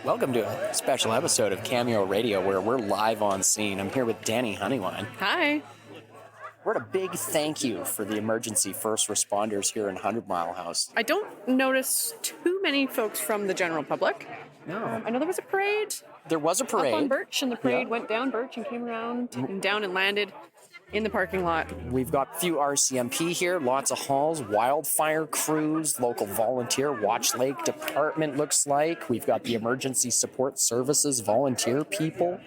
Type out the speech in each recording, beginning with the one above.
Welcome to a special episode of Cameo Radio where we're live on scene. I'm here with Danny Honeywine. Hi. We're at a big thank you for the emergency first responders here in 100 Mile House. I don't notice too many folks from the general public. No. I know there was a parade. There was a parade. Up on Birch, and the parade went down Birch and came around and down and landed in the parking lot. We've got a few RCMP here, lots of halls, wildfire crews, local volunteer Watch Lake department looks like. We've got the emergency support services volunteer people.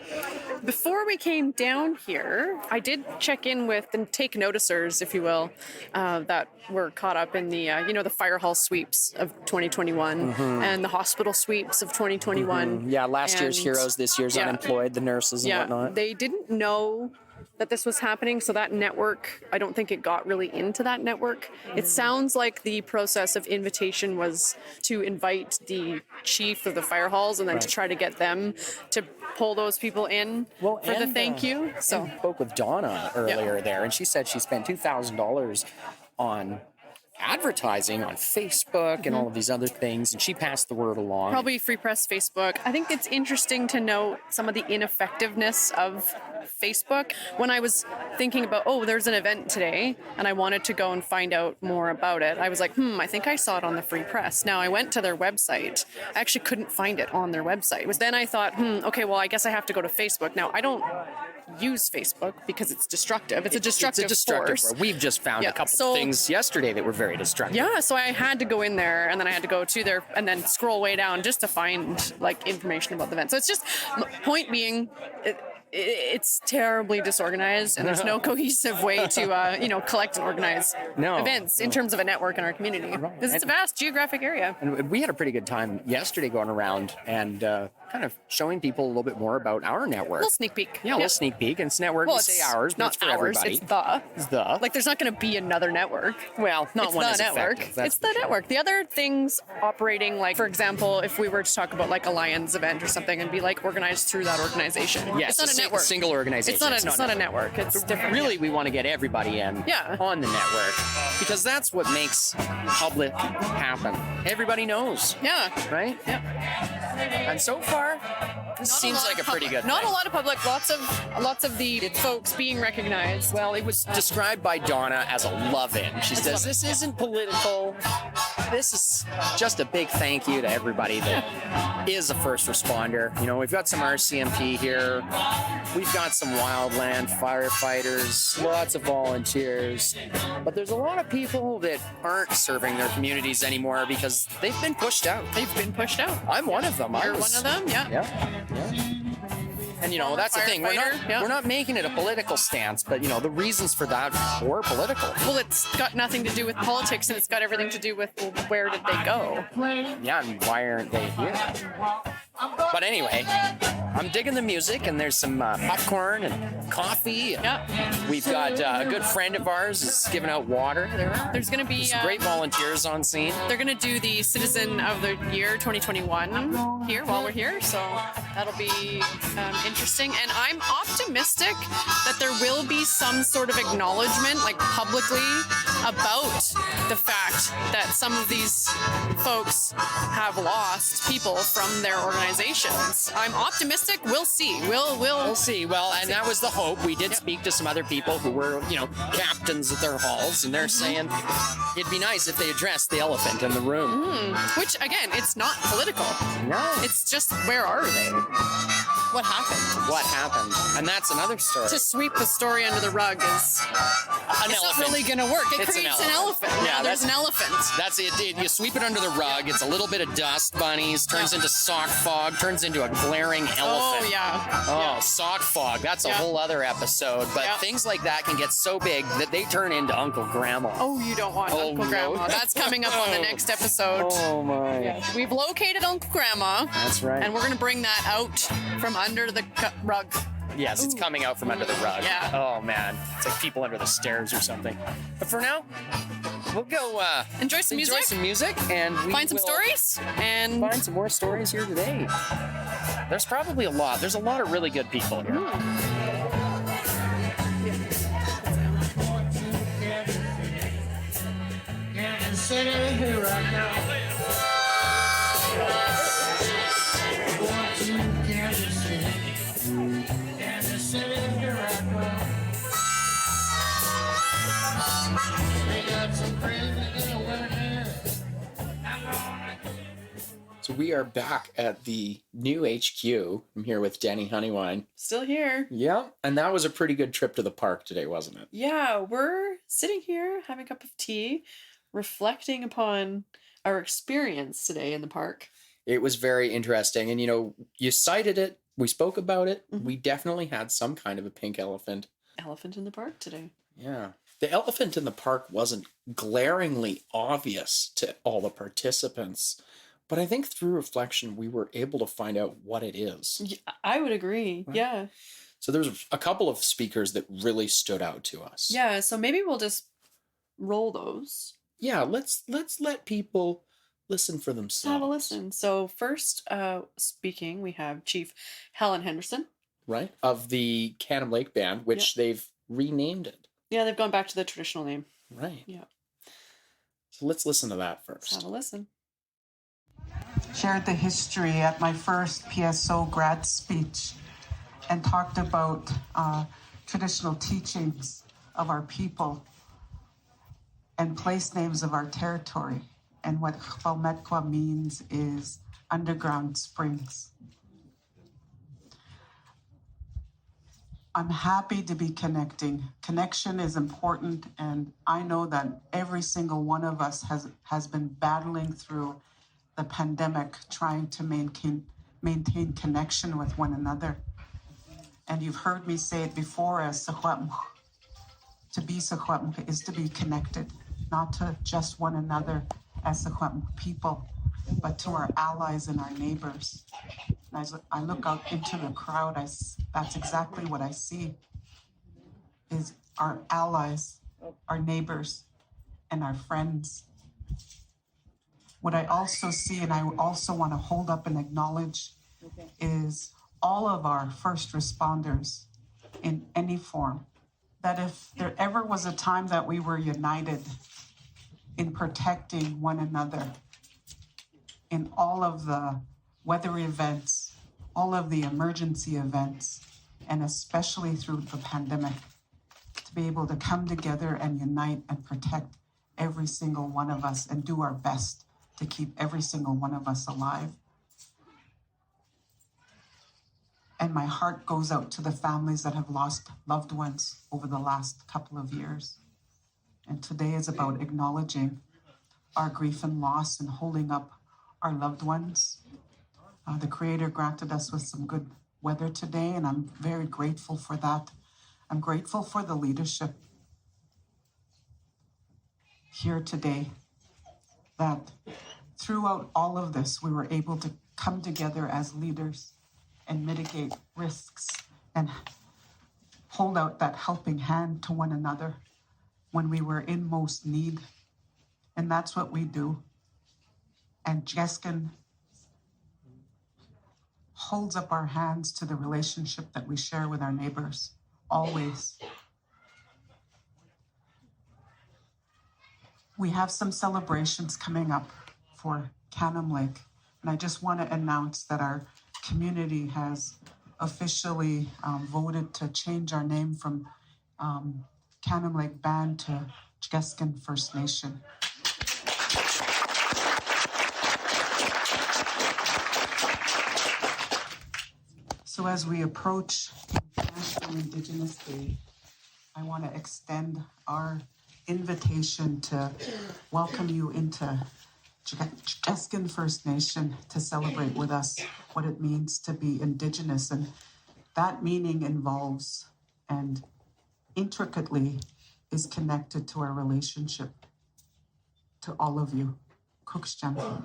Before we came down here, I did check in with the take noticers, if you will, that were caught up in the, the fire hall sweeps of 2021 and the hospital sweeps of 2021. Yeah, last year's heroes, this year's unemployed, the nurses and whatnot. They didn't know that this was happening, so that network, I don't think it got really into that network. It sounds like the process of invitation was to invite the chief of the fire halls and then to try to get them to pull those people in for the thank you. So I spoke with Donna earlier there, and she said she spent $2,000 on advertising on Facebook and all of these other things, and she passed the word along. Probably Free Press Facebook. I think it's interesting to note some of the ineffectiveness of Facebook. When I was thinking about, there's an event today, and I wanted to go and find out more about it, I was like, I think I saw it on the Free Press. Now, I went to their website. I actually couldn't find it on their website. Then I thought, okay, well, I guess I have to go to Facebook. Now, I don't use Facebook because it's destructive. It's a destructive force. We've just found a couple of things yesterday that were very destructive. Yeah, so I had to go in there, and then I had to go to there and then scroll way down just to find information about the event. So it's just, point being, it's terribly disorganized, and there's no cohesive way to collect and organize events in terms of a network in our community. Because it's a vast geographic area. And we had a pretty good time yesterday going around and kind of showing people a little bit more about our network. A little sneak peek. Yeah, a little sneak peek. And it's network, we say ours, but not it's for ours, everybody. It's the. Like, there's not going to be another network. Well, not it's one the as network. effective. It's the network. The other things operating, like, for example, if we were to talk about, like, a Lions event or something and be, like, organized through that organization. Yes, it's not a network. Single organization. It's not a network. It's different. Really, we want to get everybody in on the network because that's what makes public happen. Everybody knows. Yeah. Right? Yeah. And so far, this seems like a pretty good Not thing. a lot of public, lots of the folks being recognized. Well, it was described by Donna as a love-in. She says, this isn't political. This is just a big thank you to everybody that is a first responder. You know, we've got some RCMP here. We've got some wildland firefighters, lots of volunteers. But there's a lot of people that aren't serving their communities anymore because they've been pushed out. I'm one of them. You're one of them? Yeah. And, that's the thing. We're not making it a political stance, but, the reasons for that were political. Well, it's got nothing to do with politics, and it's got everything to do with, where did they go? Yeah, and why aren't they here? But anyway, I'm digging the music, and there's some popcorn and coffee. And we've got a good friend of ours is giving out water. There's going to be some great volunteers on scene. They're going to do the Citizen of the Year 2021 here while we're here, so that'll be interesting. And I'm optimistic that there will be some sort of acknowledgement, like publicly, about the fact that some of these folks have lost people from their organizations. I'm optimistic. We'll see. We'll see. Well, and that was the hope. We did speak to some other people who were, captains at their halls, and they're saying it'd be nice if they addressed the elephant in the room. Which, again, it's not political. No. It's just, where are they? What happened? And that's another story. To sweep the story under the rug is not really going to work. It creates an elephant. Yeah, there's an elephant. That's it. You sweep it under the rug. It's a little bit of dust, bunnies, turns into sock fog, turns into a glaring elephant. Oh, yeah. Sock fog. That's a whole other episode. But things like that can get so big that they turn into Uncle Grandma. Oh, you don't want Uncle Grandma. That's coming up on the next episode. Oh, my. Yeah. We've located Uncle Grandma. That's right. And we're going to bring that out from under the rug. Yes, it's coming out from under the rug. Yeah. Oh, man. It's like people under the stairs or something. But for now, we'll go enjoy some music and find some stories and find some more stories here today. There's probably a lot. There's a lot of really good people here. So we are back at the new HQ. I'm here with Danny Honeywine. Still here. Yeah, and that was a pretty good trip to the park today, wasn't it? Yeah, we're sitting here having a cup of tea, reflecting upon our experience today in the park. It was very interesting. And, you cited it. We spoke about it. Mm-hmm. We definitely had some kind of a pink elephant. Elephant in the park today. Yeah. The elephant in the park wasn't glaringly obvious to all the participants. But I think through reflection, we were able to find out what it is. Yeah, I would agree. Right? Yeah. So there's a couple of speakers that really stood out to us. Yeah. So maybe we'll just roll those. Yeah. Let's let people listen for themselves. Have a listen. So first, speaking, we have Chief Helen Henderson. Right. Of the Cannon Lake Band, which they've renamed it. Yeah, they've gone back to the traditional name. Right. Yeah. So let's listen to that first. Have a listen. Shared the history at my first PSO grad speech and talked about traditional teachings of our people and place names of our territory. And what Xwalmetqua means is underground springs. I'm happy to be connecting. Connection is important, and I know that every single one of us has been battling through the pandemic, trying to maintain connection with one another. And you've heard me say it before as Secwepemc. To be Secwepemc is to be connected, not to just one another as Secwepemc people, but to our allies and our neighbors. And as I look out into the crowd, that's exactly what I see, is our allies, our neighbors, and our friends. What I also see, and I also want to hold up and acknowledge, is all of our first responders in any form. That if there ever was a time that we were united in protecting one another, in all of the weather events, all of the emergency events, and especially through the pandemic, to be able to come together and unite and protect every single one of us and do our best to keep every single one of us alive. And my heart goes out to the families that have lost loved ones over the last couple of years. And today is about acknowledging our grief and loss and holding up our loved ones. The Creator granted us with some good weather today, and I'm very grateful for that. I'm grateful for the leadership here today, that throughout all of this, we were able to come together as leaders and mitigate risks and hold out that helping hand to one another when we were in most need. And that's what we do. And Jeskin holds up our hands to the relationship that we share with our neighbors, always. We have some celebrations coming up for Cannon Lake, and I just want to announce that our community has officially voted to change our name from Cannon Lake Band to Jeskin First Nation. So as we approach National Indigenous Day, I want to extend our invitation to welcome you into Jeskin First Nation to celebrate with us what it means to be Indigenous. And that meaning involves and intricately is connected to our relationship to all of you. Kuksjan.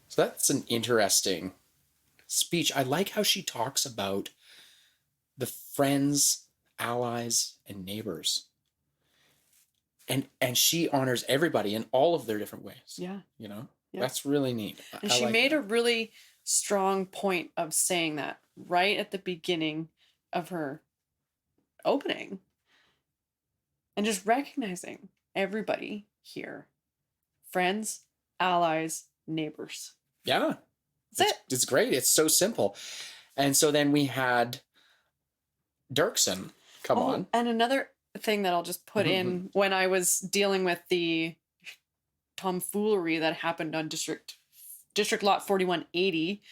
So that's an interesting speech. I like how she talks about the friends, allies, and neighbors. And she honors everybody in all of their different ways. Yeah. Yeah. That's really neat. And she made a really strong point of saying that right at the beginning of her opening. And just recognizing everybody here. Friends, allies, neighbors. Yeah. That's it. It's great. It's so simple. And so then we had Dirksen come on. And another thing that I'll just put in when I was dealing with the tomfoolery that happened on District Lot 4180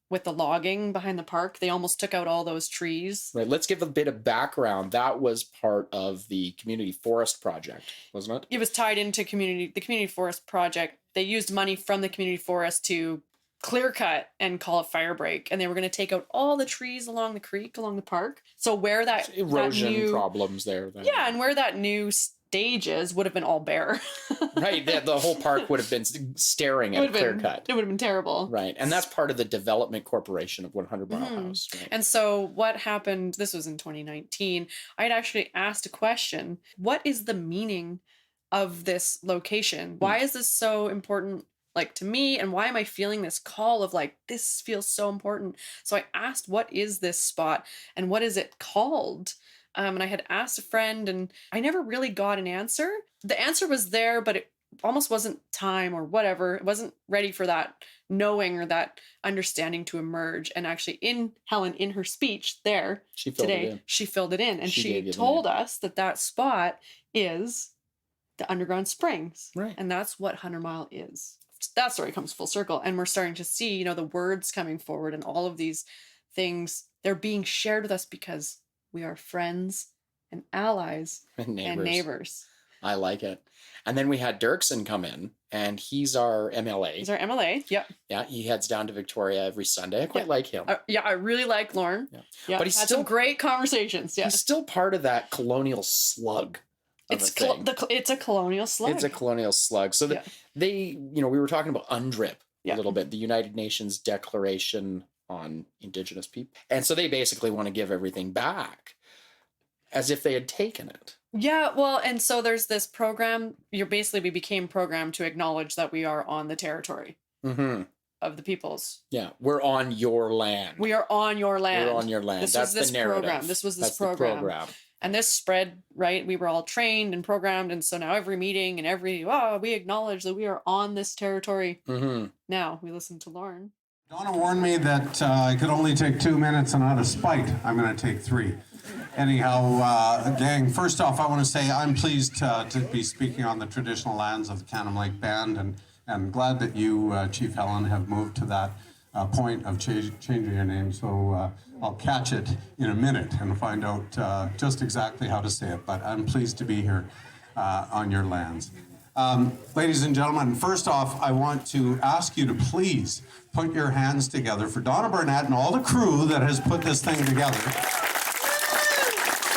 with the logging behind the park. They almost took out all those trees. Right. Let's give a bit of background. That was part of the community forest project, wasn't it? It was tied into the community forest project. They used money from the community forest to clear cut and call it fire break, and they were going to take out all the trees along the creek, along the park. So where that erosion problems there. Then. Yeah, and where that new stage is would have been all bare. Right, the whole park would have been staring at clear cut. It would have been terrible. Right, and that's part of the development corporation of 100 Mile House. Right? And so what happened, this was in 2019, I had actually asked a question, what is the meaning of this location? Why is this so important, like, to me, and why am I feeling this call of, like, this feels so important? So I asked, what is this spot, and what is it called? And I had asked a friend, and I never really got an answer. The answer was there, but it almost wasn't time or whatever. It wasn't ready for that knowing or that understanding to emerge. And actually, in Helen, in her speech there she filled it in. And she told us that that spot is the underground springs. Right. And that's what 100 Mile is. That story comes full circle. And we're starting to see, the words coming forward and all of these things, they're being shared with us because we are friends and allies and neighbors. I like it. And then we had Dirksen come in, and he's our MLA. He's our MLA, yep. Yeah, he heads down to Victoria every Sunday. I quite like him. I really like Lauren. Yeah. But he's had still some great conversations. Yeah. He's still part of that colonial slug. It's a colonial slug. It's a colonial slug. So we were talking about UNDRIP a little bit, the United Nations Declaration on Indigenous People. And so they basically want to give everything back as if they had taken it. Yeah, well, and so there's this program. We became programmed to acknowledge that we are on the territory of the peoples. Yeah, we're on your land. We are on your land. We're on your land. That's the narrative. This was this That's program. The program. And this spread, right? We were all trained and programmed. And so now every meeting and we acknowledge that we are on this territory. Now we listen to Lauren. Donna warned me that I could only take 2 minutes, and out of spite, I'm going to take 3. Anyhow, gang, first off, I want to say I'm pleased to be speaking on the traditional lands of the Cannon Lake Band, and I'm glad that you, Chief Helen, have moved to that point of changing your name. So I'll catch it in a minute and find out just exactly how to say it, but I'm pleased to be here on your lands. Ladies and gentlemen, first off, I want to ask you to please put your hands together for Donna Burnett and all the crew that has put this thing together.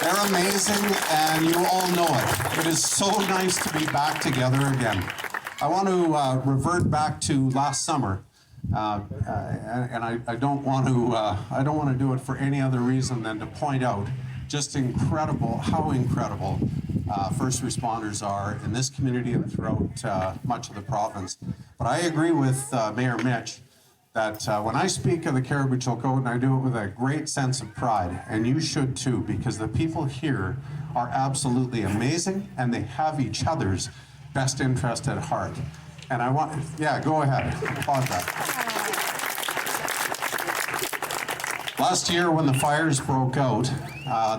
They're amazing, and you all know it. It is so nice to be back together again. I want to revert back to last summer, and I don't want to do it for any other reason than to point out just how incredible first responders are in this community and throughout much of the province. But I agree with Mayor Mitch that when I speak of the Caribou Chilcotin, I do it with a great sense of pride, and you should too, because the people here are absolutely amazing, and they have each other's best interest at heart. And I want, go ahead, applaud that. Last year when the fires broke out,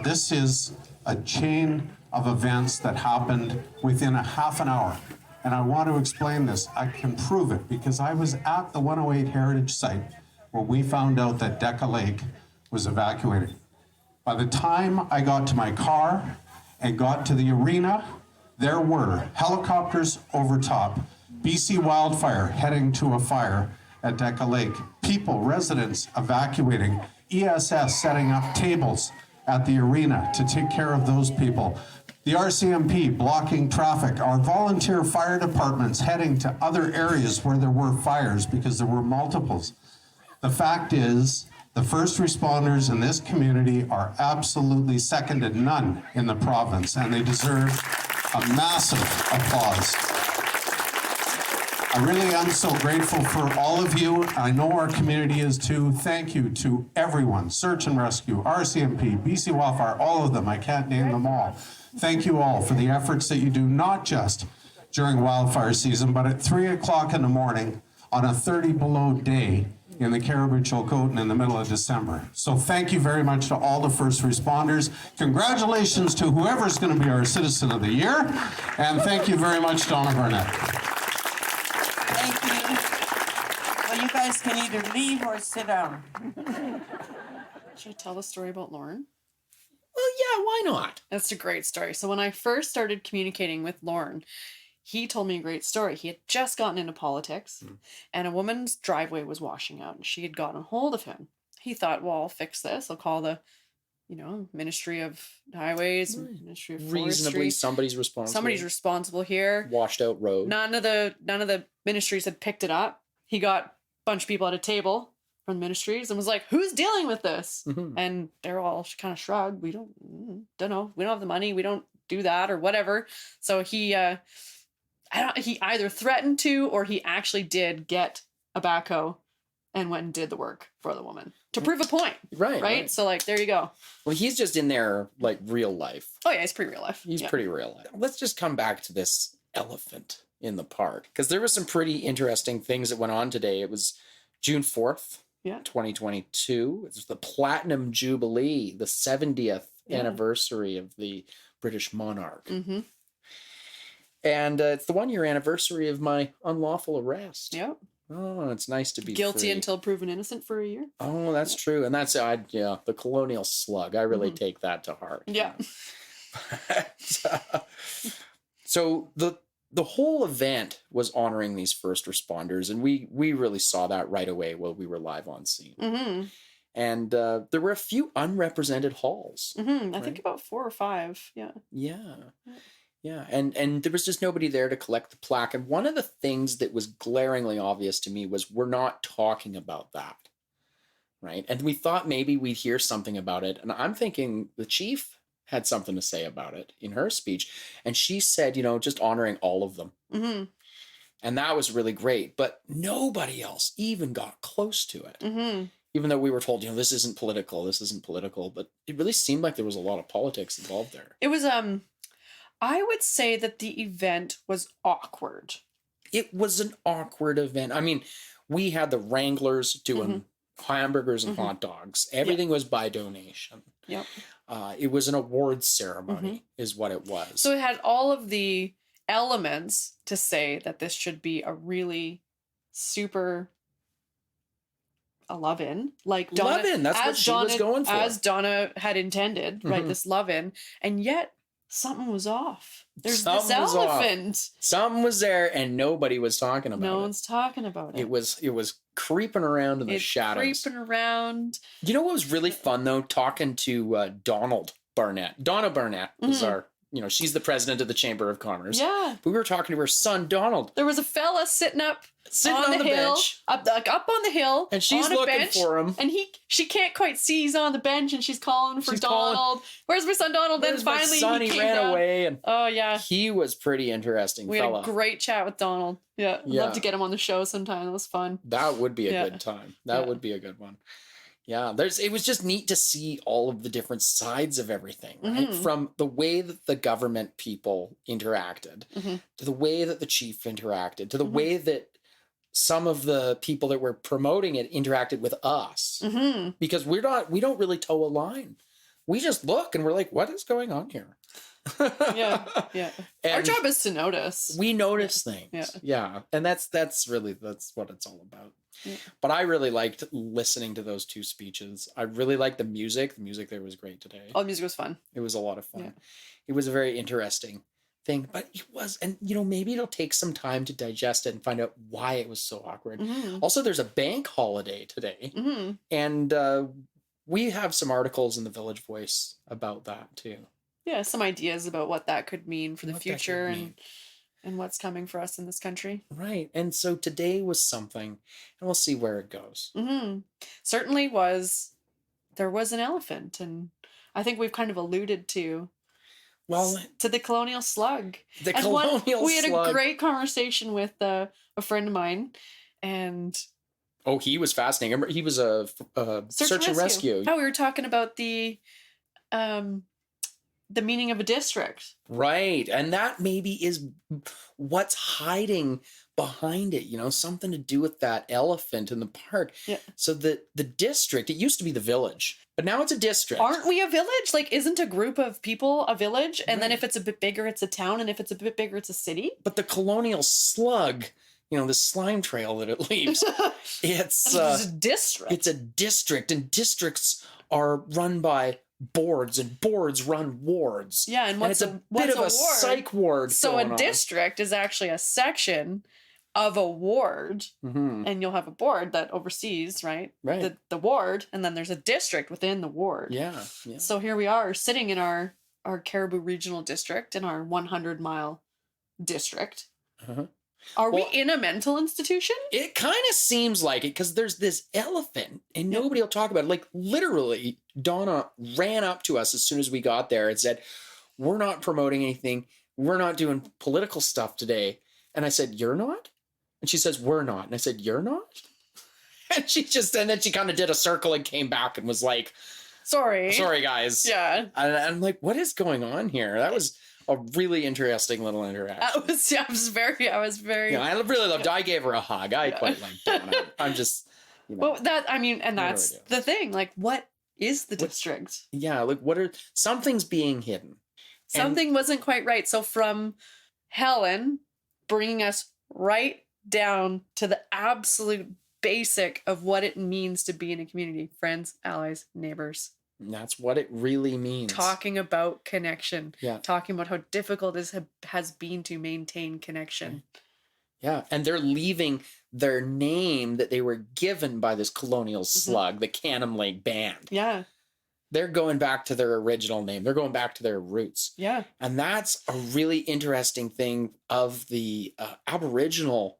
this is a chain of events that happened within a half an hour. And I want to explain this. I can prove it because I was at the 108 Heritage Site where we found out that Deca Lake was evacuated. By the time I got to my car and got to the arena, there were helicopters over top, BC Wildfire heading to a fire at Deca Lake, people, residents evacuating, ESS setting up tables at the arena to take care of those people. The RCMP blocking traffic, our volunteer fire departments heading to other areas where there were fires because there were multiples. The fact is, the first responders in this community are absolutely second to none in the province, and they deserve a massive applause. I really am so grateful for all of you. I know our community is too. Thank you to everyone, Search and Rescue, RCMP, BC Wildfire, all of them. I can't name them all. Thank you all for the efforts that you do, not just during wildfire season, but at 3 o'clock in the morning on a 30 below day in the Caribou Chilcotin in the middle of December. So thank you very much to all the first responders. Congratulations to whoever's going to be our Citizen of the Year. And thank you very much, Donna Burnett. Thank you. Well, you guys can either leave or sit down. Should I tell the story about Lauren? Well, yeah, why not? That's a great story. So when I first started communicating with Lauren, he told me a great story. He had just gotten into politics, and a woman's driveway was washing out, and she had gotten a hold of him. He thought, well, I'll fix this. I'll call the, Ministry of Highways, Ministry of Forestry. Reasonably, somebody's responsible. Somebody's responsible here. Washed out road. None of the ministries had picked it up. He got a bunch of people at a table from the ministries and was like, who's dealing with this? Mm-hmm. And they're all kind of shrugged. We don't know. We don't have the money. We don't do that or whatever. So he either threatened to, or he actually did get a backhoe and went and did the work for the woman to prove a point. Right. So there you go. Well, he's just in there real life. Oh yeah, he's pretty real life. He's pretty real life. Let's just come back to this elephant in the park, because there were some pretty interesting things that went on today. It was June 4th, 2022. It was the Platinum Jubilee, the 70th anniversary of the British monarch. Mm-hmm. And it's the 1-year anniversary of my unlawful arrest. Yep. Oh, it's nice to be guilty free. until proven innocent for a year. Oh, that's true. And that's, the colonial slug. I really take that to heart. Yeah. So the whole event was honoring these first responders. And we really saw that right away while we were live on scene. Mm-hmm. And there were a few unrepresented halls. Mm-hmm. I think about 4 or 5. Yeah. Yeah, and there was just nobody there to collect the plaque. And one of the things that was glaringly obvious to me was we're not talking about that, right? And we thought maybe we'd hear something about it. And I'm thinking the chief had something to say about it in her speech. And she said, just honoring all of them. Mm-hmm. And that was really great. But nobody else even got close to it. Mm-hmm. Even though we were told, this isn't political. But it really seemed like there was a lot of politics involved there. It was, I would say that the event was awkward. It was an awkward event. I mean, we had the Wranglers doing hamburgers and hot dogs. Everything was by donation. Yep. It was an awards ceremony is what it was. So it had all of the elements to say that this should be a really super a love-in. Like Donna, love-in, that's what she was going for. As Donna had intended, right? This love-in. And yet something was off. There's this elephant. Something was there and nobody was talking about it. No one's talking about it. It was creeping around in the shadows. Creeping around. You know what was really fun though? Talking to Donna Barnett is our, she's the president of the Chamber of Commerce. Yeah. But we were talking to her son, Donald. There was a fella sitting on the hill, bench. up on the hill, and she's on a looking bench, for him. And she can't quite see he's on the bench, and she's calling for Donald. Where's my son Donald? Then finally he came ran down. away, and oh yeah, he was pretty interesting. We had a great chat with Donald. Yeah, I'd love to get him on the show sometime. That was fun. That would be a good time. That would be a good one. Yeah, it was just neat to see all of the different sides of everything, right? From the way that the government people interacted, to the way that the chief interacted, to the way that some of the people that were promoting it interacted with us. Because we don't really toe a line. We just look and we're like, what is going on here? yeah. And our job is to notice. We notice things. Yeah. And that's what it's all about. Yeah. But I really liked listening to those 2 speeches. I really liked the music. The music there was great today. Oh, the music was fun. It was a lot of fun. Yeah. It was a very interesting thing, but it was, and maybe it'll take some time to digest it and find out why it was so awkward. Also, there's a bank holiday today, and we have some articles in the Village Voice about that too. Yeah, some ideas about what that could mean for the future and what's coming for us in this country. Right. And so today was something, and we'll see where it goes. Certainly there was an elephant, and I think we've kind of alluded to the colonial slug. We had a great conversation with a friend of mine, and he was fascinating. He was a search and rescue. Oh, we were talking about the meaning of a district. Right. And that maybe is what's hiding behind it, something to do with that elephant in the park. Yeah. So the district, it used to be the village, but now it's a district. Aren't we a village? Isn't a group of people a village? And then if it's a bit bigger, it's a town. And if it's a bit bigger, it's a city. But the colonial slug this slime trail that it leaves. It's a district. It's a district, and districts are run by boards, and boards run wards. Yeah, and it's a bit of a ward? psych ward. So going a on. district is actually a section of a ward, and you'll have a board that oversees, right? The ward, and then there's a district within the ward. Yeah. So here we are sitting in our Caribou Regional District, in our 100-mile district. Are we in a mental institution? It kind of seems like it, because there's this elephant and nobody will talk about it. Like, literally, Donna ran up to us as soon as we got there and said, "We're not promoting anything. We're not doing political stuff today." And I said, "You're not?" And she says, "We're not." And I said, "You're not?" And then she kind of did a circle and came back and was like, Sorry, guys. Yeah. And I'm like, what is going on here? That was a really interesting little interaction. I was very. Yeah, I really loved it. I gave her a hug. I quite liked Donna. I'm just, Well, that's the thing. Like, what is the district? Yeah, like, something's being hidden. Something wasn't quite right. So from Helen bringing us right down to the absolute basic of what it means to be in a community: friends, allies, neighbors. And that's what it really means. Talking about connection. Yeah. Talking about how difficult it has been to maintain connection. Yeah. And they're leaving their name that they were given by this colonial slug, the Cannon Lake Band. Yeah. They're going back to their original name. They're going back to their roots. Yeah. And that's a really interesting thing of the Aboriginal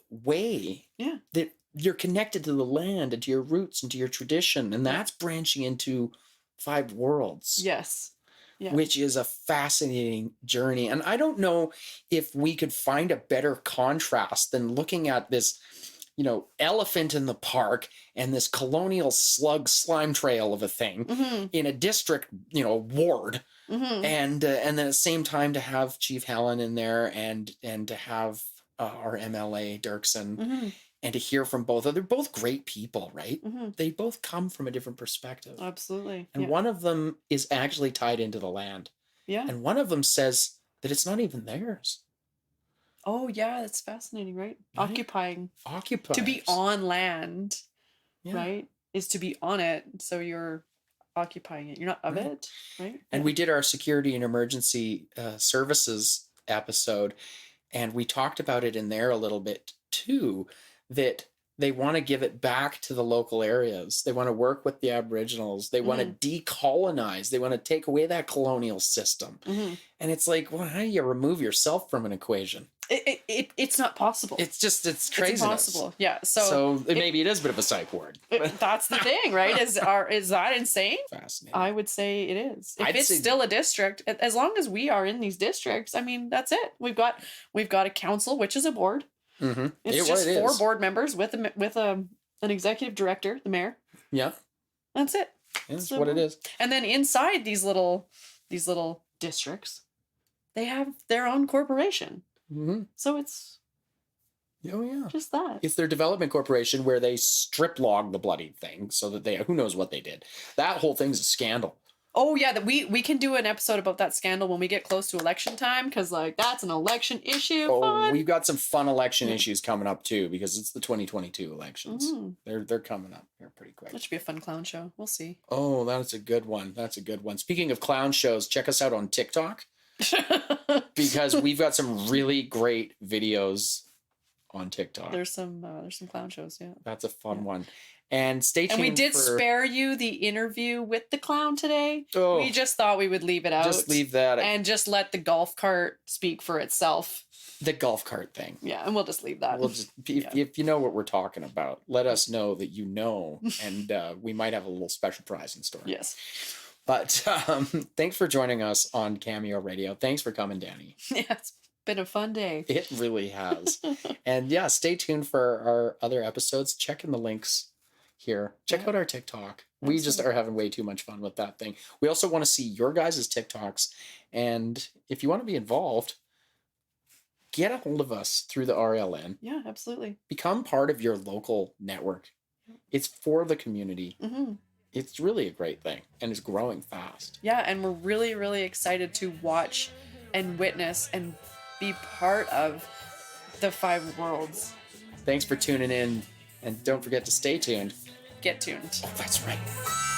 way. Yeah. That you're connected to the land and to your roots and to your tradition. And that's branching into 5 worlds. Yes. Yeah. Which is a fascinating journey. And I don't know if we could find a better contrast than looking at this, elephant in the park and this colonial slug slime trail of a thing in a district, ward. And then at the same time to have Chief Helen in there and to have our MLA Dirksen and to hear from both. They're both great people, right? They both come from a different perspective. Absolutely. And one of them is actually tied into the land. Yeah. And one of them says that it's not even theirs. Oh, yeah. That's fascinating, right? Occupying. To be on land, right, is to be on it. So you're occupying it. You're not of it, right? And we did our security and emergency services episode, and we talked about it in there a little bit too, that they want to give it back to the local areas. They want to work with the Aboriginals. They want to decolonize. They want to take away that colonial system. And it's like, well, how do you remove yourself from an equation? It's not possible. It's crazy. It's impossible. Yeah. So maybe it is a bit of a psych ward. That's the thing, right? Is that insane? Fascinating. I would say it is. If it's still a district, as long as we are in these districts, I mean, that's it. We've got a council, which is a board. It's just 4 board members with an executive director, the mayor. Yeah. That's it. That's what it is. And then inside these little districts, they have their own corporation. So it's just that. It's their development corporation where they strip log the bloody thing so that who knows what they did. That whole thing's a scandal. Oh yeah, that we can do an episode about that scandal when we get close to election time, because that's an election issue. We've got some fun election issues coming up too, because it's the 2022 elections. They're coming up here pretty quick. That should be a fun clown show. We'll see. Oh, that's a good one. Speaking of clown shows, check us out on TikTok because we've got some really great videos on TikTok. There's some clown shows. Yeah, that's a fun one. And stay tuned. And we did spare you the interview with the clown today. Oh, we just thought we would leave it out. Just leave that. And just let the golf cart speak for itself. The golf cart thing. Yeah, and we'll just leave that. We'll just, if you know what we're talking about, let us know that you know, and we might have a little special prize in store. Yes. But thanks for joining us on Cameo Radio. Thanks for coming, Danny. Yeah, it's been a fun day. It really has. And yeah, stay tuned for our other episodes. Check in the links here. Check out our TikTok. We just are having way too much fun with that thing. We also want to see your guys' TikToks. And if you want to be involved, get a hold of us through the RLN. Yeah, absolutely. Become part of your local network. It's for the community. It's really a great thing, and it's growing fast. Yeah, and we're really, really excited to watch and witness and be part of the 5 worlds. Thanks for tuning in, and don't forget to stay tuned. Get tuned. That's right.